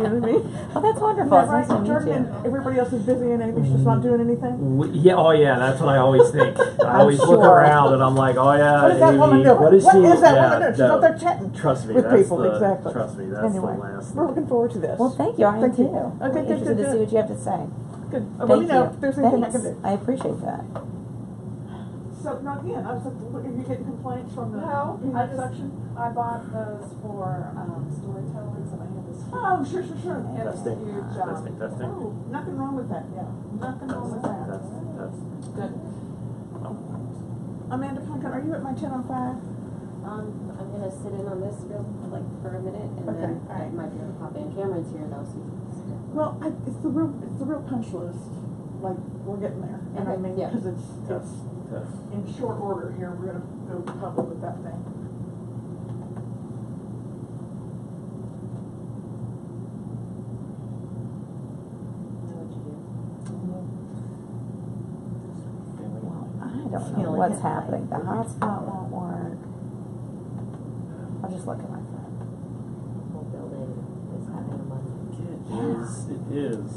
You know what I mean? Well, that's wonderful. Right, It's nice to meet Jordan, you. and everybody else is busy and Amy's just not doing anything. Yeah, oh yeah, that's what I always think. I always look sure. around and I'm like, oh yeah, What is that woman Amy, doing? what is What she? is that yeah, woman doing? She's out there chatting trust me, with that's people. the, Exactly. Trust me, that's Anyway, the last. we're looking forward to this. Well, thank you. I am Thank you. too. Okay, I'm good, interested good, to see what you have to say. Good. Thank Let me know you. if there's anything Thanks. I can do. I appreciate that. So now again, I was like, are you getting complaints from the No, I just section? I bought those for storytellers, and I have this. Oh, sure. Testing, huge, testing. Oh, nothing wrong with that. Yeah, nothing wrong with that. That's Good. Amanda Pumpkin, are you at my 10 on 5? I'm gonna sit in on this for a minute, and Okay, then all right. I might be able to pop in. Cameron's here though, so. Well, it's the real punch list. Like, we're getting there. And I Okay, mean, yeah. because it's in short order here, we're gonna go public with that thing. I don't know what's happening. The hotspot won't work. I'll just look at my phone. The whole building is having a moment. It is.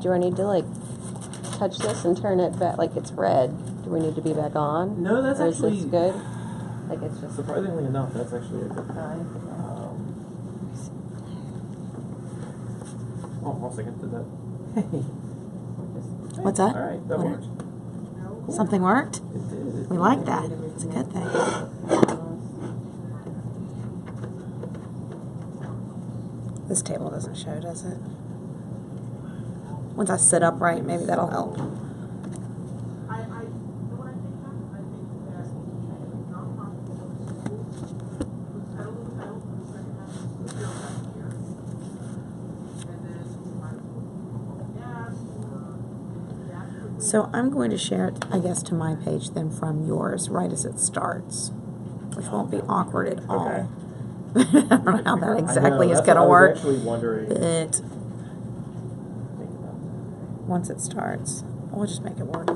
Do I need to like touch this and turn it back like it's red? Do we need to be back on? No, that's or actually is this good? Like it's just surprisingly enough. That's actually a good. Oh, 1 second. Did that? What's that? All right, that worked. Something worked? It did. We like that. It's a good thing. This table doesn't show, does it? Once I sit upright, maybe that'll help. So I'm going to share it, I guess, to my page then from yours right as it starts, which won't be awkward at all. Okay. I don't know how that exactly is going to I was work. actually wondering. But once it starts, we'll just make it work.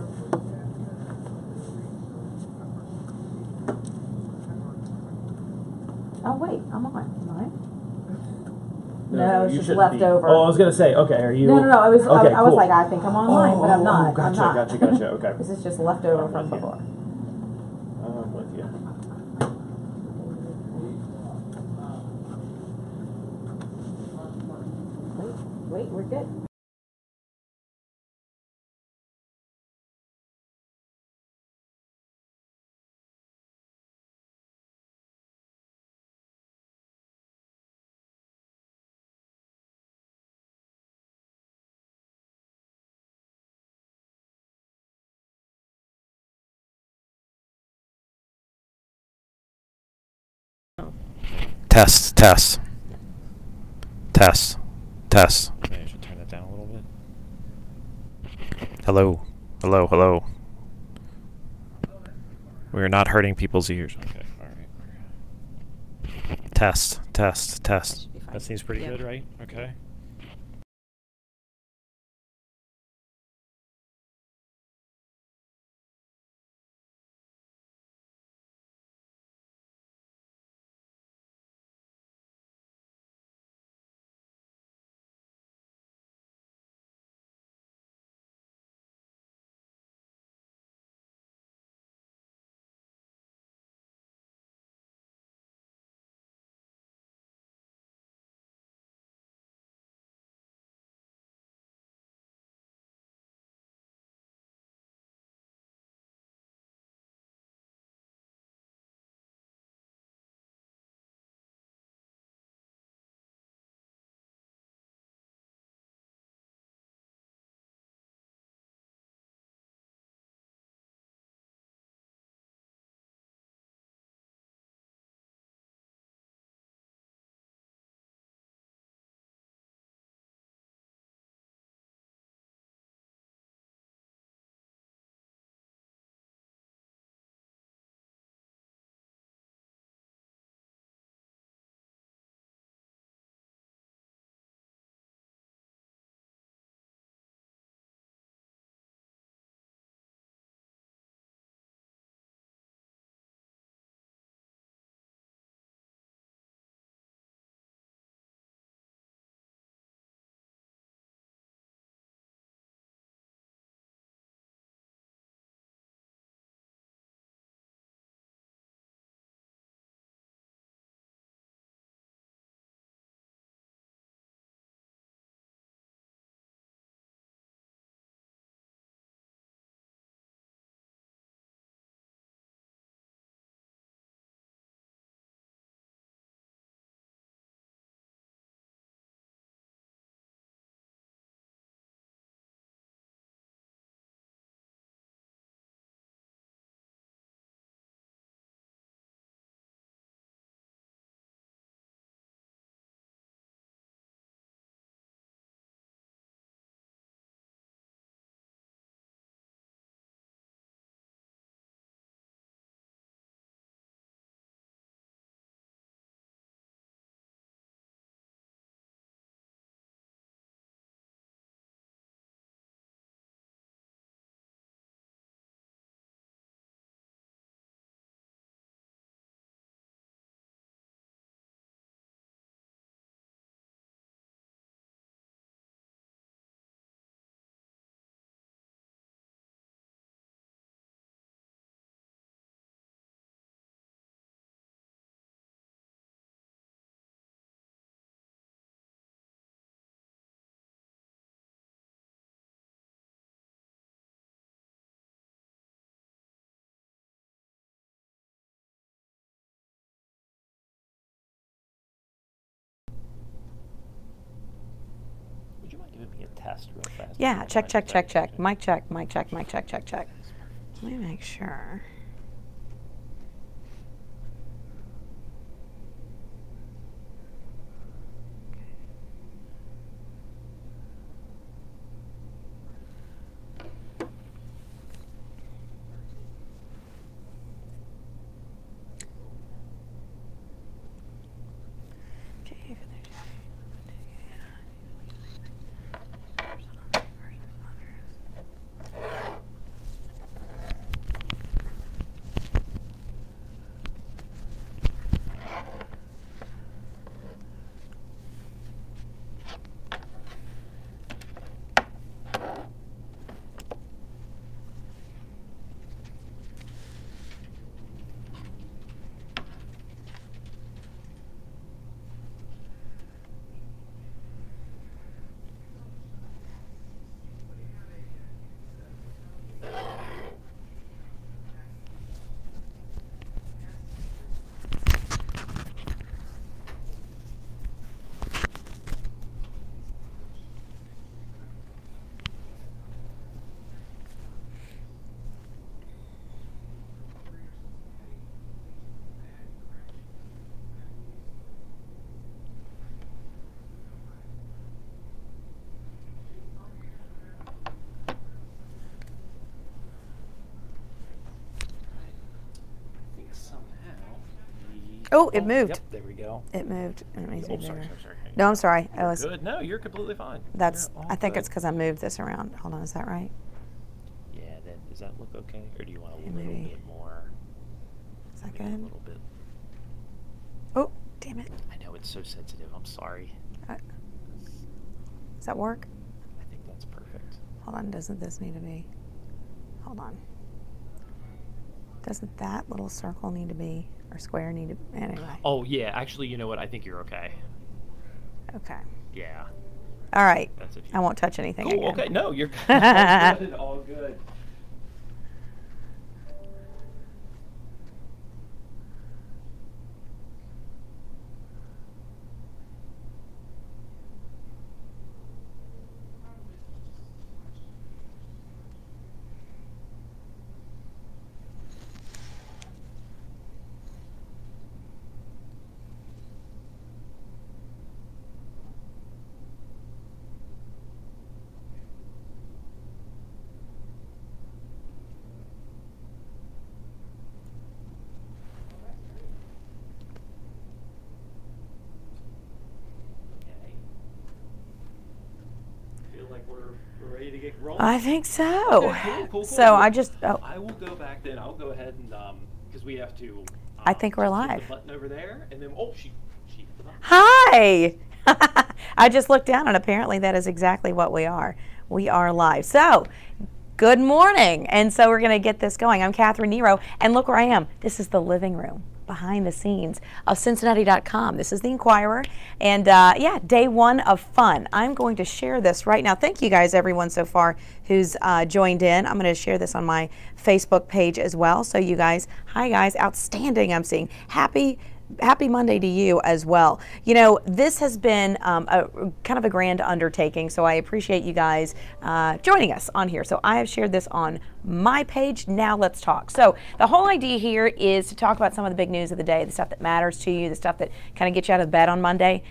Oh wait, I'm on. Am I? No, it's you just shouldn't left be. over. Oh, I was gonna say. Okay, are you? No. I was. Okay, I was cool. like, I think I'm online, but I'm not. Gotcha, I'm not. gotcha. Okay. This is just left over from with you. before. I'm with you. Wait, we're good. Test. Maybe I should turn that down a little bit. Hello. We're not hurting people's ears. Okay, alright. Test. That seems pretty good, right? Okay. test real fast. Yeah, check, check, check, check. check. Mic check, mic check, mic check, check, check. Let me make sure. I think somehow Oh, it moved. Yep, there we go. It moved. Let me Oh, see sorry, there. sorry. No, I'm sorry. I You're was. good. No, you're completely fine. That's. You're all I think good. it's because I moved this around. Hold on. Is that right? Yeah. Then does that look okay, or do you want a Yeah, little maybe. bit more? Is that Maybe a good? little bit. Oh, damn it. I know it's so sensitive. I'm sorry. Does that work? I think that's perfect. Hold on. Doesn't this need to be? Hold on. Doesn't that little circle need to be, or square need to? Anyway. Oh yeah, actually, you know what? I think you're okay. Okay. Yeah. All right. That's if you. I won't touch anything Cool. again. Okay. No, you're all good. All good. Okay. Feel like we're ready to get rolling. I think so. Okay, cool, cool, So cool. I just. Oh, I will go back then. I'll go ahead and because we have to. I think we're just hit live. The button over there, and then she hit the button. Hi! I just looked down and apparently that is exactly what we are. We are live. So, good morning. And so we're going to get this going. I'm Catherine Nero, and look where I am. This is the living room behind the scenes of Cincinnati.com. This is the Inquirer. And yeah, day one of fun. I'm going to share this right now. Thank you guys, everyone so far who's joined in. I'm going to share this on my Facebook page as well. So you guys, hi guys, outstanding I'm seeing. Happy Monday to you as well. You know, this has been a kind of a grand undertaking, so I appreciate you guys joining us on here. So I have shared this on my page. Now let's talk. So the whole idea here is to talk about some of the big news of the day, the stuff that matters to you, the stuff that kind of gets you out of bed on Monday.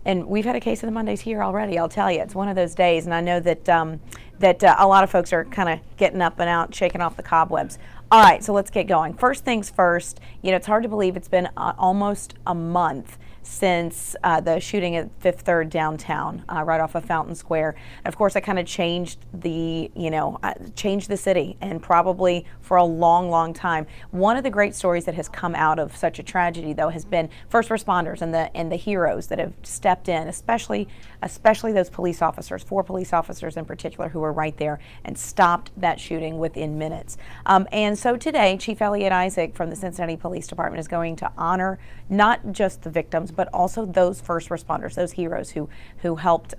And we've had a case of the Mondays here already, I'll tell you. It's one of those days, and I know that a lot of folks are kind of getting up and out, shaking off the cobwebs. All right, so let's get going. First things first, you know, it's hard to believe it's been almost a month since the shooting at Fifth Third downtown, right off of Fountain Square. And of course, that kind of changed the, changed the city, and probably for a long, long time. One of the great stories that has come out of such a tragedy, though, has been first responders and the heroes that have stepped in, especially those police officers, 4 police officers in particular, who were right there and stopped that shooting within minutes. And so today, Chief Elliot Isaac from the Cincinnati Police Department is going to honor not just the victims, but also those first responders, those heroes who helped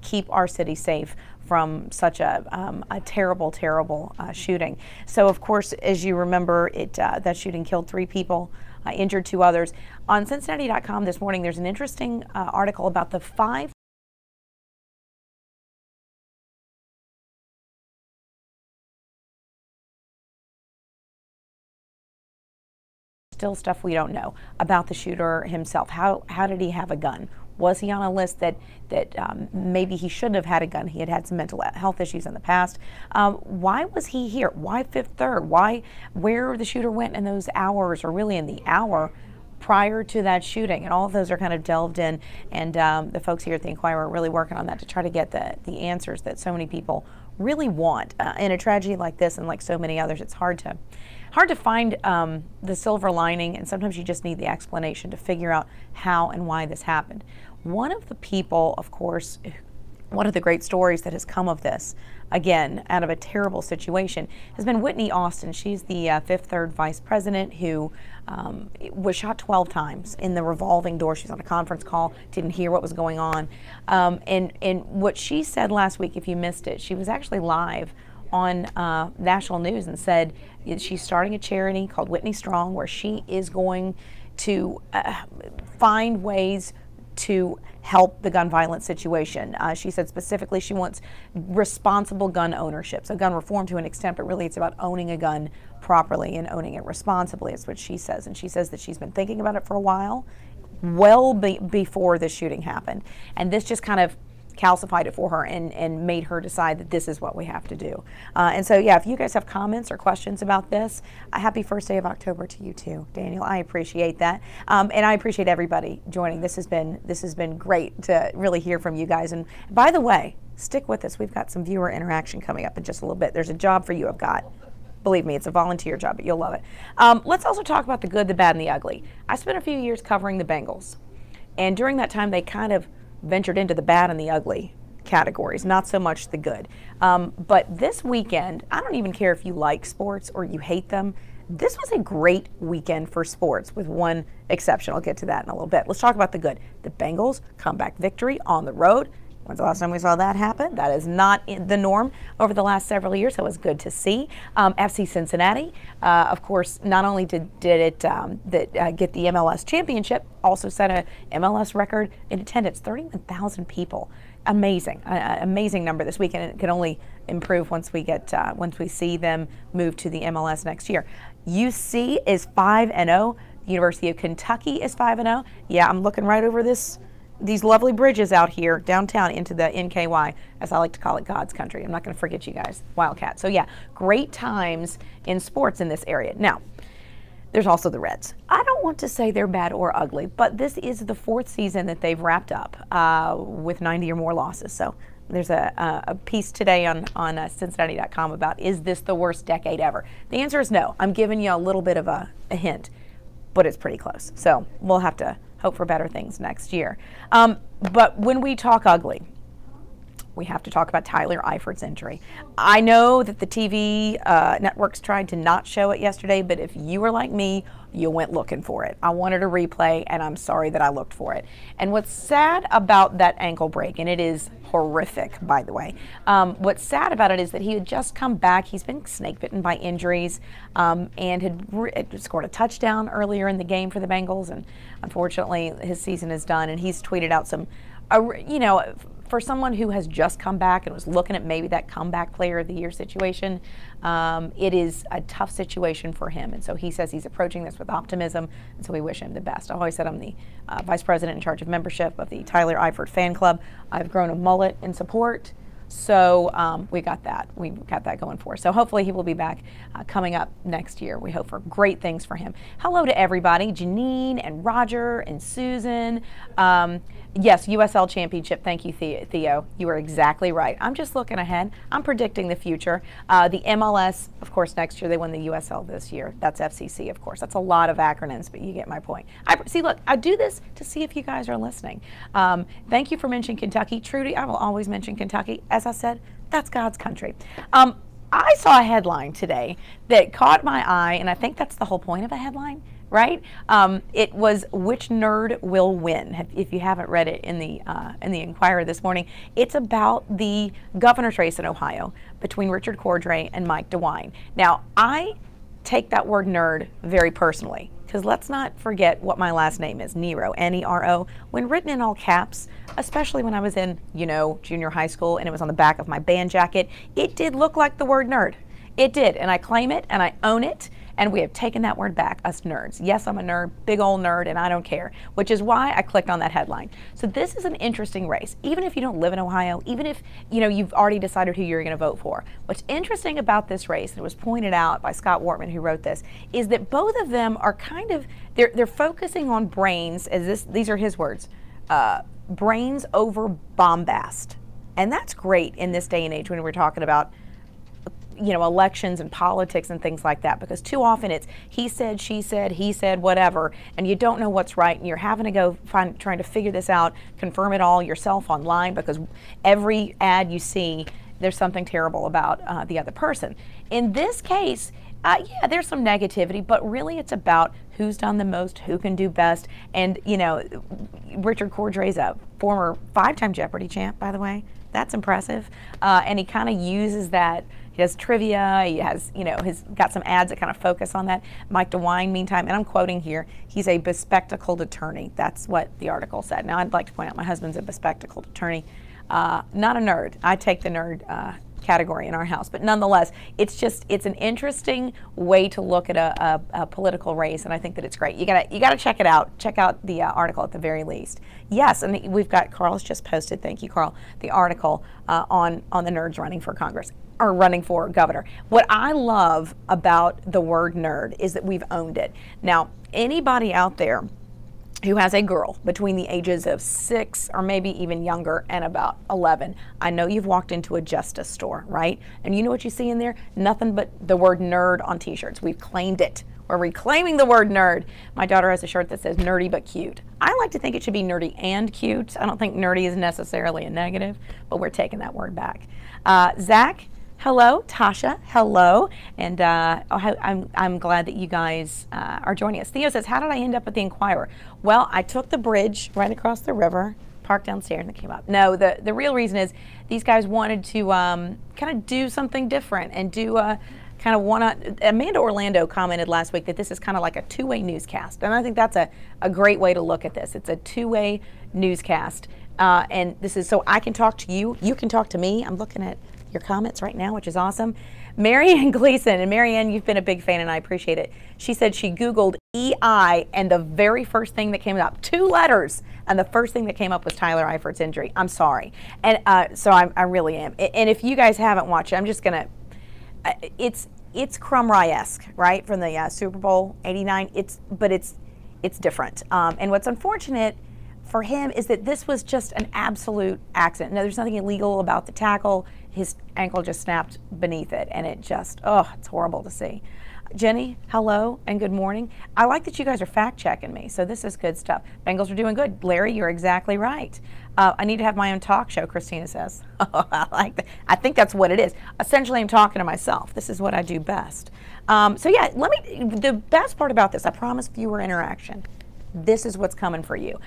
keep our city safe from such a terrible, terrible shooting. So, of course, as you remember, that shooting killed 3 people, injured 2 others. On Cincinnati.com this morning, there's an interesting article about the 5 still stuff we don't know about the shooter himself. How did he have a gun? Was he on a list that maybe he shouldn't have had a gun? He had had some mental health issues in the past. Why was he here? Why Fifth Third? Where the shooter went in those hours, or really in the hour prior to that shooting? And all of those are kind of delved in, and the folks here at the Inquirer are really working on that to try to get the answers that so many people really want. In a tragedy like this and like so many others, it's hard to find the silver lining, and sometimes you just need the explanation to figure out how and why this happened. One of the people, of course, one of the great stories that has come of this, again, out of a terrible situation, has been Whitney Austin. She's the Fifth Third vice president who was shot 12 times in the revolving door. She's on a conference call, didn't hear what was going on. And what she said last week, if you missed it, she was actually live on national news and said she's starting a charity called Whitney Strong, where she is going to find ways to help the gun violence situation. She said specifically she wants responsible gun ownership. So gun reform to an extent, but really it's about owning a gun properly and owning it responsibly, is what she says. And she says that she's been thinking about it for a while, before this shooting happened. And this just kind of calcified it for her and made her decide that this is what we have to do. And so, yeah, if you guys have comments or questions about this, a happy first day of October to you too, Daniel. I appreciate that, and I appreciate everybody joining. This has been great to really hear from you guys. And by the way, stick with us. We've got some viewer interaction coming up in just a little bit. There's a job for you I've got. Believe me, it's a volunteer job, but you'll love it. Let's also talk about the good, the bad, and the ugly. I spent a few years covering the Bengals, and during that time, they kind of ventured into the bad and the ugly categories, not so much the good. But this weekend, I don't even care if you like sports or you hate them, this was a great weekend for sports, with one exception. I'll get to that in a little bit. Let's talk about the good. The Bengals comeback victory on the road. When's the last time we saw that happen? That is not the norm over the last several years, so it was good to see. FC Cincinnati, of course, not only did it get the MLS championship, also set a MLS record in attendance, 31,000 people. Amazing, amazing number this weekend, and it can only improve once we see them move to the MLS next year. UC is 5-0. The University of Kentucky is 5-0. Yeah, I'm looking right over these lovely bridges out here downtown into the NKY, as I like to call it, God's country. I'm not going to forget you guys, Wildcat. So yeah, great times in sports in this area. Now, there's also the Reds. I don't want to say they're bad or ugly, but this is the fourth season that they've wrapped up with 90 or more losses. So there's a piece today on Cincinnati.com about, is this the worst decade ever? The answer is no. I'm giving you a little bit of a hint, but it's pretty close. So we'll have to hope for better things next year. But when we talk ugly, we have to talk about Tyler Eifert's injury. I know that the TV networks tried to not show it yesterday, but if you were like me, you went looking for it. I wanted a replay, and I'm sorry that I looked for it. And what's sad about that ankle break, and it is horrific, by the way, what's sad about it is that he had just come back. He's been snake bitten by injuries, and had scored a touchdown earlier in the game for the Bengals, and unfortunately his season is done. And he's tweeted out some, for someone who has just come back and was looking at maybe that comeback player of the year situation, it is a tough situation for him. And so he says he's approaching this with optimism, and so we wish him the best. I always said I'm the vice president in charge of membership of the Tyler Eifert fan club. I've grown a mullet in support. So we got that. We got that going for us. So hopefully he will be back coming up next year. We hope for great things for him. Hello to everybody, Janine and Roger and Susan. Yes, USL Championship. Thank you, Theo. You are exactly right. I'm just looking ahead. I'm predicting the future. The MLS, of course, next year. They won the USL this year. That's FCC, of course. That's a lot of acronyms, but you get my point. See, look, I do this to see if you guys are listening. Thank you for mentioning Kentucky. Trudy, I will always mention Kentucky. As I said, that's God's country. I saw a headline today that caught my eye, and I think that's the whole point of a headline, right? It was "Which Nerd Will Win?" If you haven't read it in the Inquirer this morning, it's about the governor's race in Ohio between Richard Cordray and Mike DeWine. Now, I take that word "nerd" very personally, because let's not forget what my last name is, Nero, N-E-R-O. When written in all caps, especially when I was in, junior high school, and it was on the back of my band jacket, it did look like the word nerd. It did, and I claim it, and I own it, And we have taken that word back, us nerds. Yes, I'm a nerd, big old nerd, and I don't care, which is why I clicked on that headline. So this is an interesting race. Even if you don't live in Ohio, even if you've already decided who you're going to vote for. What's interesting about this race, and it was pointed out by Scott Wortman, who wrote this, is that both of them are kind of, they're focusing on brains, these are his words, brains over bombast. And that's great in this day and age when we're talking about elections and politics and things like that, because too often it's he said, she said, he said, whatever, and you don't know what's right, and you're having to go trying to figure this out, confirm it all yourself online, because every ad you see, there's something terrible about the other person. In this case, yeah, there's some negativity, but really it's about who's done the most, who can do best. And, Richard Cordray's a former 5-time Jeopardy champ, by the way. That's impressive. And he kind of uses that. He does trivia. He has, he's got some ads that kind of focus on that. Mike DeWine, meantime, and I'm quoting here, he's a bespectacled attorney. That's what the article said. Now, I'd like to point out my husband's a bespectacled attorney. Not a nerd. I take the nerd category in our house, but nonetheless, it's an interesting way to look at a political race, and I think that it's great. You gotta check it out. Check out the article at the very least. Yes, and we've got, Carl's just posted, thank you, Carl, the article on the nerds running for Congress or running for governor. What I love about the word nerd is that we've owned it. Now, anybody out there who has a girl between the ages of 6 or maybe even younger and about 11, I know you've walked into a Justice store, right? And you know what you see in there? Nothing but the word nerd on t-shirts. We've claimed it. We're reclaiming the word nerd. My daughter has a shirt that says nerdy but cute. I like to think it should be nerdy and cute. I don't think nerdy is necessarily a negative, but we're taking that word back. Zach, hello. Tasha, hello. And I'm glad that you guys are joining us. Theo says, how did I end up at the Inquirer? Well, I took the bridge right across the river, parked downstairs, and came up. No, the real reason is these guys wanted to kind of do something different and do Amanda Orlando commented last week that this is kind of like a two-way newscast. And I think that's a great way to look at this. It's a two-way newscast. And this is so I can talk to you, you can talk to me. I'm looking at your comments right now, which is awesome. Marianne Gleason, and Marianne, you've been a big fan and I appreciate it. She said she Googled EI and the very first thing that came up, 2 letters, and the first thing that came up was Tyler Eifert's injury. I'm sorry. And so I really am. And if you guys haven't watched it, I'm just going to, it's Crumb Rye-esque, right, from the Super Bowl '89. But it's different. And what's unfortunate for him is that this was just an absolute accident. No, there's nothing illegal about the tackle. His ankle just snapped beneath it, and it just, it's horrible to see. Jenny, hello and good morning. I like that you guys are fact-checking me, so this is good stuff. Bengals are doing good. Larry, you're exactly right. I need to have my own talk show, Christina says. I like that. I think that's what it is. Essentially, I'm talking to myself. This is what I do best. So yeah, the best part about this, I promise viewer interaction. This is what's coming for you.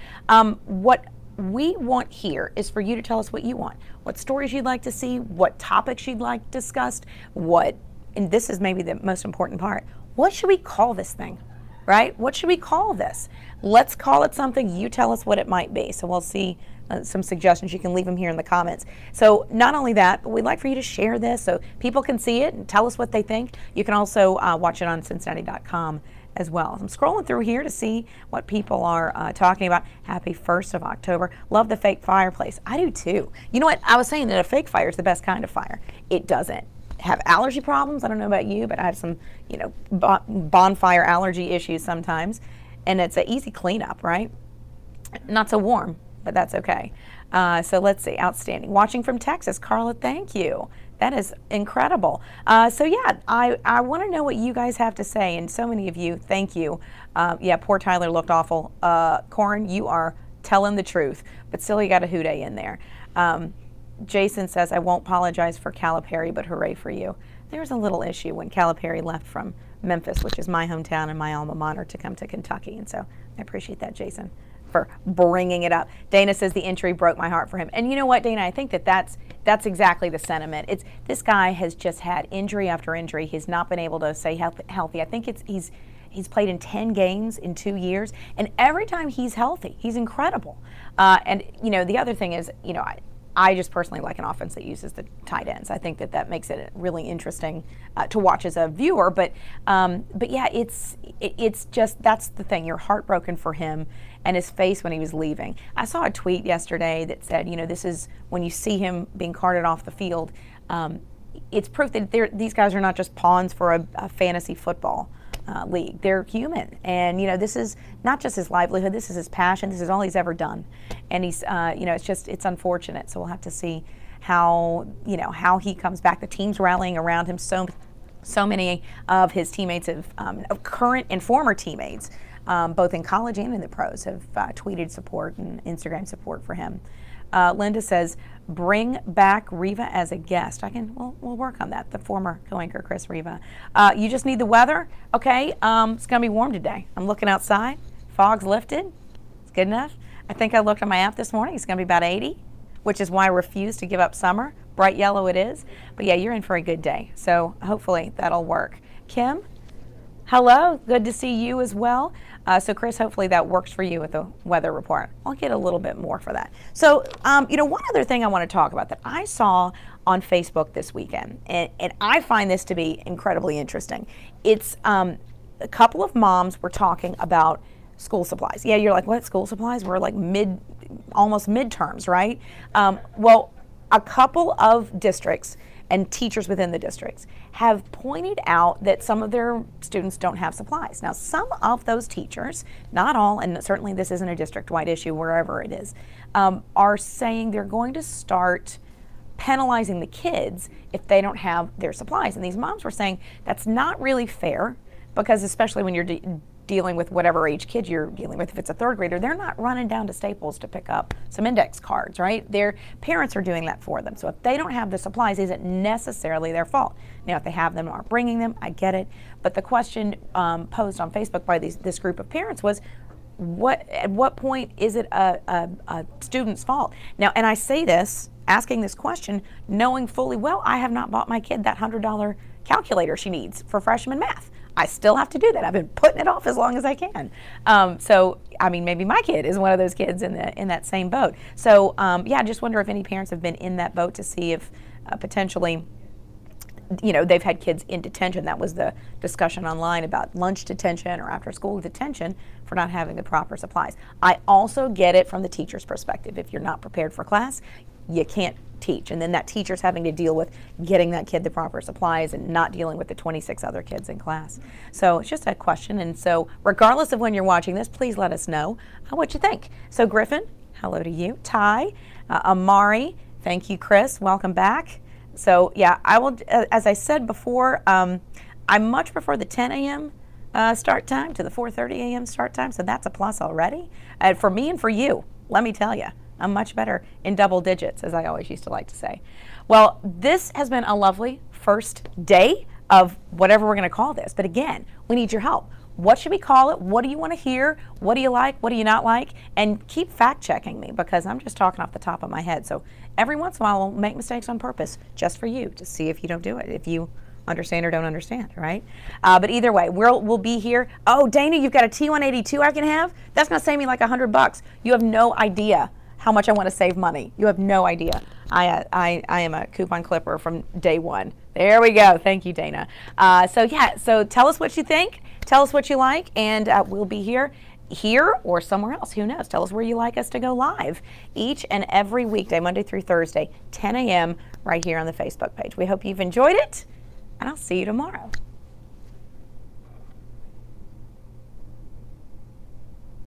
What we want here is for you to tell us what you want, what stories you'd like to see, what topics you'd like discussed, and this is maybe the most important part, what should we call this thing, right? What should we call this? Let's call it something. You tell us what it might be. So we'll see some suggestions. You can leave them here in the comments. So not only that, but we'd like for you to share this so people can see it and tell us what they think. You can also watch it on Cincinnati.com as well. I'm scrolling through here to see what people are talking about. Happy 1st of October. Love the fake fireplace. I do too. You know what? I was saying that a fake fire is the best kind of fire. It doesn't have allergy problems. I don't know about you, but I have some, bonfire allergy issues sometimes. And it's an easy cleanup, right? Not so warm, but that's okay. So let's see. Outstanding. Watching from Texas. Carla, thank you. That is incredible. So yeah, I want to know what you guys have to say, and so many of you, thank you. Yeah, poor Tyler looked awful. Corin, you are telling the truth, but still you got a hooday in there. Jason says, I won't apologize for Calipari, but hooray for you. There was a little issue when Calipari left from Memphis, which is my hometown and my alma mater, to come to Kentucky, and so I appreciate that, Jason, for bringing it up. Dana says the injury broke my heart for him. And you know what, Dana, I think that's exactly the sentiment. This guy has just had injury after injury. He's not been able to stay healthy. I think he's played in 10 games in 2 years, and every time he's healthy, he's incredible. And the other thing is, I just personally like an offense that uses the tight ends. I think that makes it really interesting to watch as a viewer. But yeah, it's just, that's the thing. You're heartbroken for him and his face when he was leaving. I saw a tweet yesterday that said, this is when you see him being carted off the field. It's proof that these guys are not just pawns for a fantasy football league. They're human, and this is not just his livelihood. This is his passion. This is all he's ever done, and he's it's unfortunate. So we'll have to see how he comes back. The team's rallying around him. So many of his teammates of current and former teammates, both in college and in the pros, have tweeted support and Instagram support for him. Linda says, bring back Riva as a guest. We'll work on that. The former co-anchor Chris Riva. You just need the weather. Okay, it's gonna be warm today. I'm looking outside. Fog's lifted. It's good enough. I think I looked on my app this morning. It's gonna be about 80, which is why I refuse to give up summer. Bright yellow it is. But yeah, you're in for a good day. So hopefully that'll work. Kim, hello. Good to see you as well. So Chris, hopefully that works for you with the weather report. I'll get a little bit more for that. So, one other thing I want to talk about that I saw on Facebook this weekend, and I find this to be incredibly interesting. It's a couple of moms were talking about school supplies. Yeah, you're like, what, school supplies? We're like almost midterms, right? Well, a couple of districts and teachers within the districts have pointed out that some of their students don't have supplies. Now, some of those teachers, not all, and certainly this isn't a district-wide issue wherever it is, are saying they're going to start penalizing the kids if they don't have their supplies. And these moms were saying that's not really fair, because especially when you're dealing with whatever age kid you're dealing with, if it's a third grader, they're not running down to Staples to pick up some index cards, right? Their parents are doing that for them. So if they don't have the supplies, is it necessarily their fault? Now, if they have them and aren't bringing them, I get it. But the question posed on Facebook by this group of parents was, at what point is it a student's fault? Now, and I say this, asking this question, knowing fully well I have not bought my kid that $100 calculator she needs for freshman math. I still have to do that. I've been putting it off as long as I can. So, I mean, maybe my kid is one of those kids in that same boat. So, yeah, I just wonder if any parents have been in that boat to see if potentially, they've had kids in detention. That was the discussion online about lunch detention or after school detention for not having the proper supplies. I also get it from the teacher's perspective. If you're not prepared for class, you can't teach, and then that teacher's having to deal with getting that kid the proper supplies and not dealing with the 26 other kids in class. So it's just a question, and so regardless of when you're watching this, please let us know what you think. So Griffin, hello to you. Ty, Amari, thank you. Chris, welcome back. So yeah, I will, as I said before, I much prefer the 10 a.m. Start time to the 4:30 a.m. start time, so that's a plus already. For me and for you, let me tell you, I'm much better in double digits, as I always used to like to say. Well, this has been a lovely first day of whatever we're going to call this. But again, we need your help. What should we call it? What do you want to hear? What do you like? What do you not like? And keep fact checking me, because I'm just talking off the top of my head. So every once in a while, I'll make mistakes on purpose just for you, to see if you don't do it, if you understand or don't understand, right? But either way, we'll be here. Oh, Dana, you've got a T182 I can have? That's going to save me like $100. You have no idea how much I want to save money. You have no idea. I am a coupon clipper from day one. There we go. Thank you, Dana. So yeah, so tell us what you think. Tell us what you like, and we'll be here or somewhere else. Who knows? Tell us where you like us to go live each and every weekday, Monday through Thursday, 10 a.m. right here on the Facebook page. We hope you've enjoyed it, and I'll see you tomorrow.